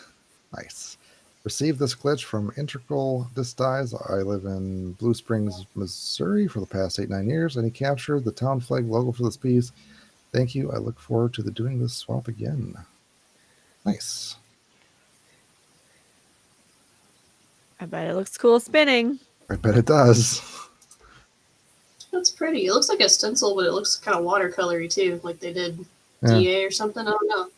Nice. Received this glitch from Integral Disc Dies. I live in Blue Springs, Missouri for the past 8-9 years, and he captured the town flag logo for this piece. Thank you. I look forward to doing this swap again. Nice. I bet it looks cool spinning. I bet it does. That's pretty. It looks like a stencil, but it looks kind of watercolory too, like they did Yeah. DA or something. I don't know.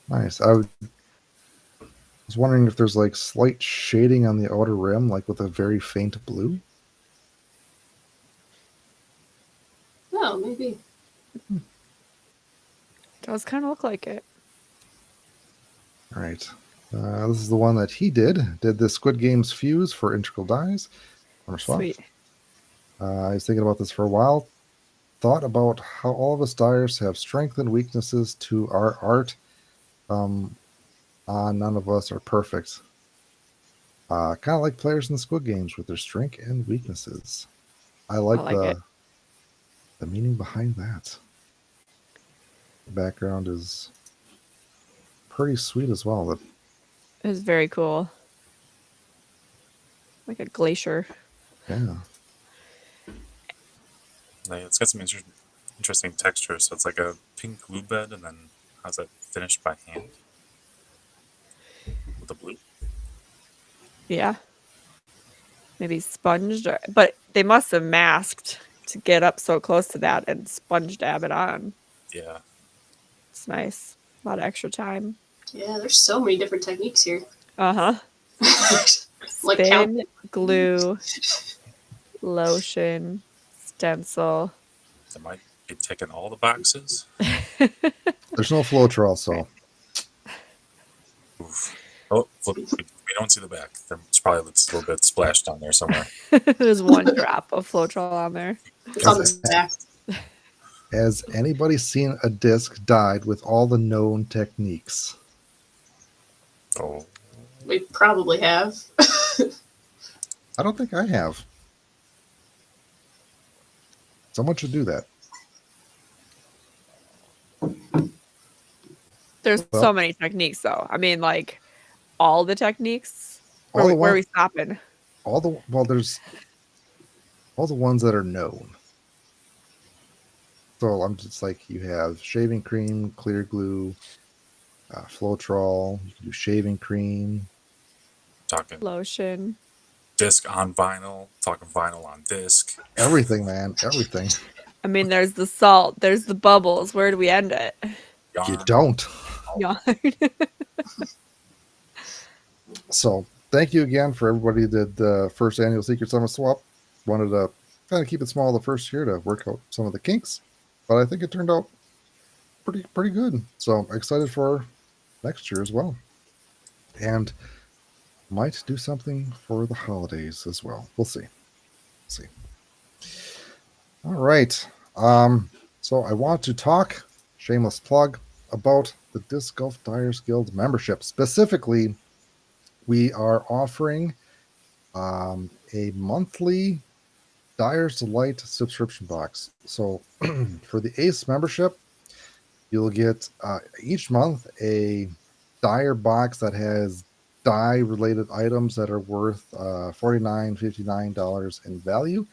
Nice. I was wondering if there's like slight shading on the outer rim, like with a very faint blue. Oh, maybe. Does kind of look like it. All right. This is the one that he did. Did the Squid Games fuse for Integral Dies. Sweet. I was thinking about this for a while. Thought about how all of us dyers have strengths and weaknesses to our art. None of us are perfect. Kind of like players in Squid Games with their strengths and weaknesses. I like it. the meaning behind that. The background is pretty sweet as well. That It was very cool. Like a glacier. yeah. Like, it's got some interesting texture. So it's like a pink glue bed, and then how's that finished by hand with the blue? Yeah. Maybe sponged, but they must have masked to get up so close to that and sponge dab it on. Yeah. It's nice. A lot of extra time. Yeah, there's so many different techniques here. Uh-huh. Like Spin, glue, lotion, stencil. That might be ticking all the boxes. There's no Floetrol, so Oof. Oh, look, we don't see the back. There's probably a little bit splashed down there somewhere. There's one drop of Floetrol on there. It's on the back. has anybody seen a disc dyed with all the known techniques? Oh, We probably have. I don't think I have. Someone should do that. There's Well- so many techniques, though. I mean, like, all the techniques? All Where, the where are one- we stopping? There's all the ones that are known. So I'm just like, you have shaving cream, clear glue, Floetrol. You can do shaving cream. talking Lotion. disc on vinyl, talking vinyl on disc. Everything, man. Everything. I mean, there's the salt. There's the bubbles. Where do we end it? You Yarn. don't. Yarn. So thank you again for everybody that did the first annual Secret Summit swap. Wanted to kind of keep it small the first year to work out some of the kinks, but I think it turned out pretty good. So I'm excited for next year as well, and might do something for the holidays as well. We'll see. All right. So I want to talk, shameless plug, about the Disc Golf Dyers Guild membership. Specifically, we are offering a monthly Dyer's Delight subscription box. So for the ACE membership, you'll get each month a Dyer box that has dye related items that are worth $49, $59 in value.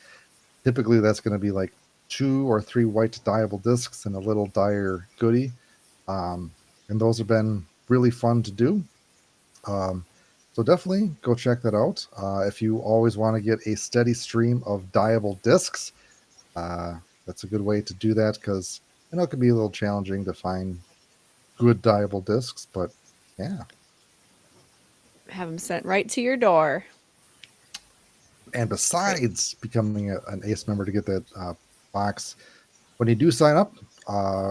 Typically, that's going to be like 2 or 3 white dyeable discs and a little Dyer goodie. And those have been really fun to do. So definitely go check that out. If you always want to get a steady stream of dyeable discs, that's a good way to do that because I know it can be a little challenging to find good dyeable discs, but yeah. Have them sent right to your door. And besides becoming an ACE member to get that box, when you do sign up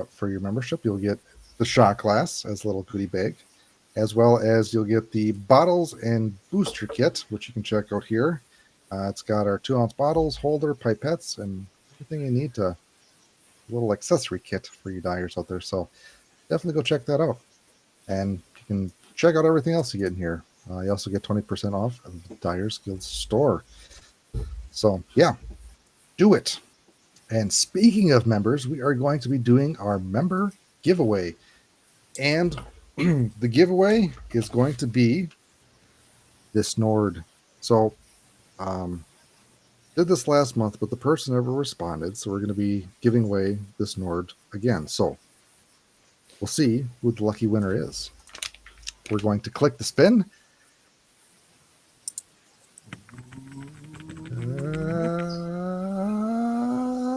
for your membership, you'll get the shot glass as a little goodie bag, as well as you'll get the bottles and booster kit, which you can check out here. It's got our 2-ounce bottles, holder, pipettes, and everything you need to a little accessory kit for you dyers out there. So definitely go check that out. And you can check out everything else you get in here. You also get 20% off of the Dyers Guild store. So yeah, do it. And speaking of members, we are going to be doing our member giveaway. And the giveaway is going to be this Nord. So did this last month, but the person never responded. So we're going to be giving away this Nord again. So we'll see who the lucky winner is. We're going to click the spin.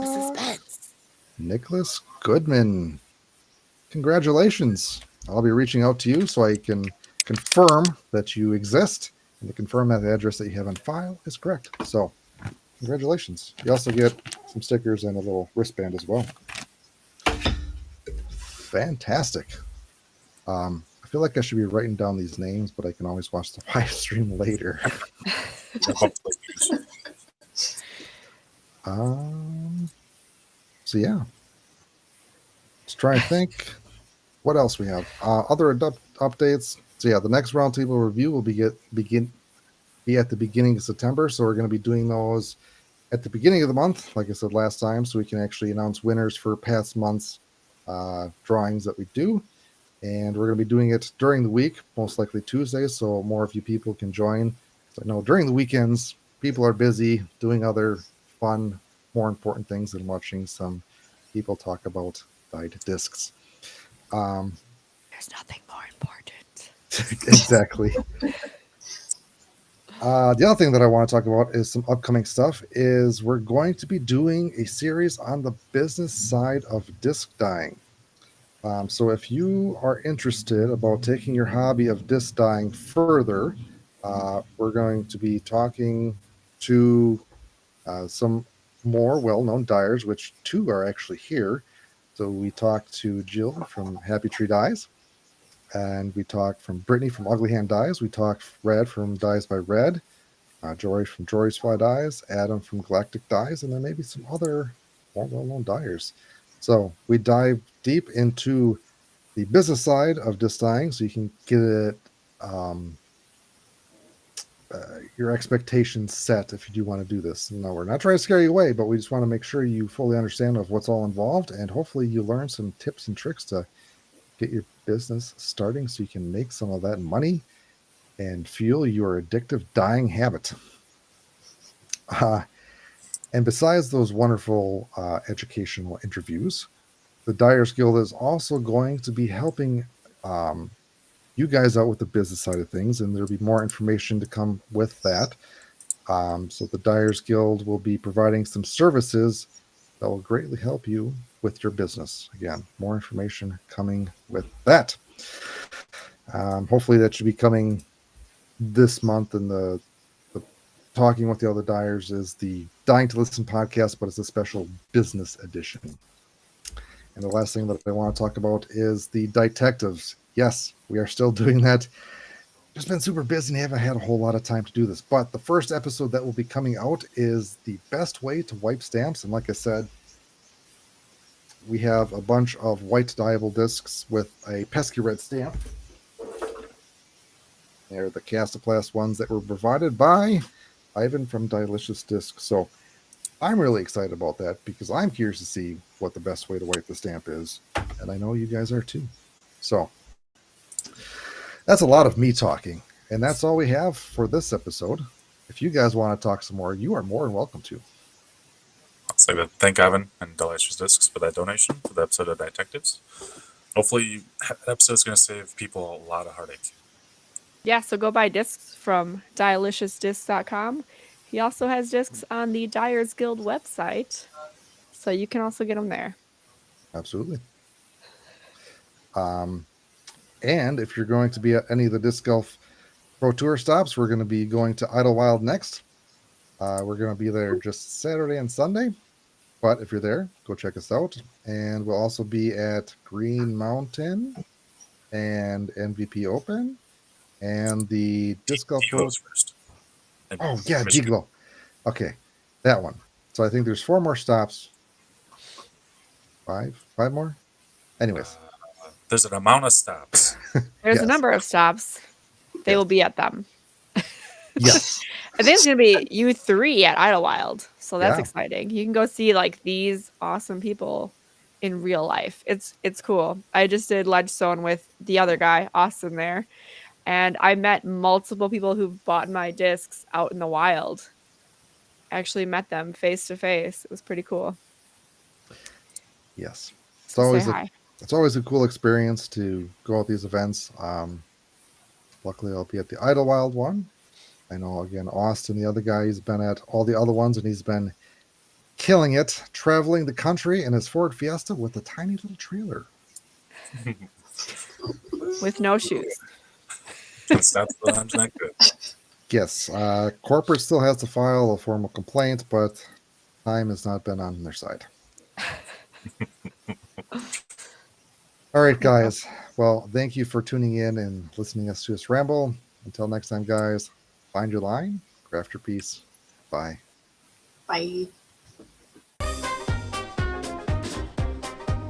Suspense. Nicholas Goodman. Congratulations. I'll be reaching out to you so I can confirm that you exist and to confirm that the address that you have on file is correct. So congratulations. You also get some stickers and a little wristband as well. Fantastic. I feel like I should be writing down these names, but I can always watch the live stream later. So yeah, let's try and think what else we have. Other updates. So yeah, the next roundtable review will be at the beginning of September. So we're going to be doing those at the beginning of the month, like I said last time, so we can actually announce winners for past months drawings that we do. And we're going to be doing it during the week, most likely Tuesdays, so more of you people can join. So I know during the weekends, people are busy doing other fun, more important things than watching some people talk about dyed discs. There's nothing more important. Exactly. The other thing that I want to talk about is some upcoming stuff. Is we're going to be doing a series on the business side of disc dyeing. So if you are interested about taking your hobby of disc dyeing further, we're going to be talking to some more well-known dyers, which 2 are actually here. So we talked to Jill from Happy Tree Dyes, and we talked from Brittany from Ugly Hand Dyes. We talked Red from Dyes by Red, Jory from Jory's Fly Dyes, Adam from Galactic Dyes, and then maybe some other more well-known dyers. So we dive deep into the business side of disc dyeing, so you can get it your expectations set if you do want to do this. No, we're not trying to scare you away, but we just want to make sure you fully understand of what's all involved, and hopefully you learn some tips and tricks to get your business starting so you can make some of that money and fuel your addictive dyeing habit. And besides those wonderful educational interviews, the Dyers Guild is also going to be helping you guys out with the business side of things, and there'll be more information to come with that. So the Dyers Guild will be providing some services that will greatly help you with your business. Again, more information coming with that. Hopefully that should be coming this month, and the Talking with the Other Dyers is the Dying to Listen podcast, but it's a special business edition. And the last thing that I want to talk about is the Detectives. Yes, we are still doing that. Just been super busy and haven't had a whole lot of time to do this. But the first episode that will be coming out is the best way to wipe stamps. And like I said, we have a bunch of white dyeable discs with a pesky red stamp. They're the Castoplast ones that were provided by Ivan from Delicious Discs. So I'm really excited about that because I'm curious to see what the best way to wipe the stamp is. And I know you guys are too. So that's a lot of me talking. And that's all we have for this episode. If you guys want to talk some more, you are more than welcome to. I'd say that thank Ivan and Delicious Discs for that donation for the episode of Detectives. Hopefully that episode is going to save people a lot of heartache. Yeah, so go buy discs from dialiciousdiscs.com. He also has discs on the Dyers Guild website, so you can also get them there. Absolutely. And if you're going to be at any of the Disc Golf Pro Tour stops, we're going to be going to Idlewild next. We're going to be there just Saturday and Sunday. But if you're there, go check us out. And we'll also be at Green Mountain and MVP Open and the Disc Golf Pro. Dego's first. in Oh, yeah, Michigan. Deglo. Okay, that one. So I think there's 4 more stops. 5 more? Anyways. There's an amount of stops. There's Yes. a number of stops. They Yes. will be at them. Yes. I think it's going to be you 3 at Idlewild. So that's Yeah. exciting. You can go see like these awesome people in real life. It's cool. I just did Ledgestone with the other guy, Austin, there. And I met multiple people who've bought my discs out in the wild. Actually met them face to face. It was pretty cool. Yes. It's So always say a hi. it's always a cool experience to go at these events. Luckily, I'll be at the Idlewild one. I know, again, Austin, the other guy, he's been at all the other ones, and he's been killing it, traveling the country in his Ford Fiesta with a tiny little trailer. With no shoes. That's the engine that good. Yes, corporate still has to file a formal complaint, but time has not been on their side. All right, guys. Well, thank you for tuning in and listening to us ramble. Until next time, guys, find your line, craft your piece. Bye. Bye.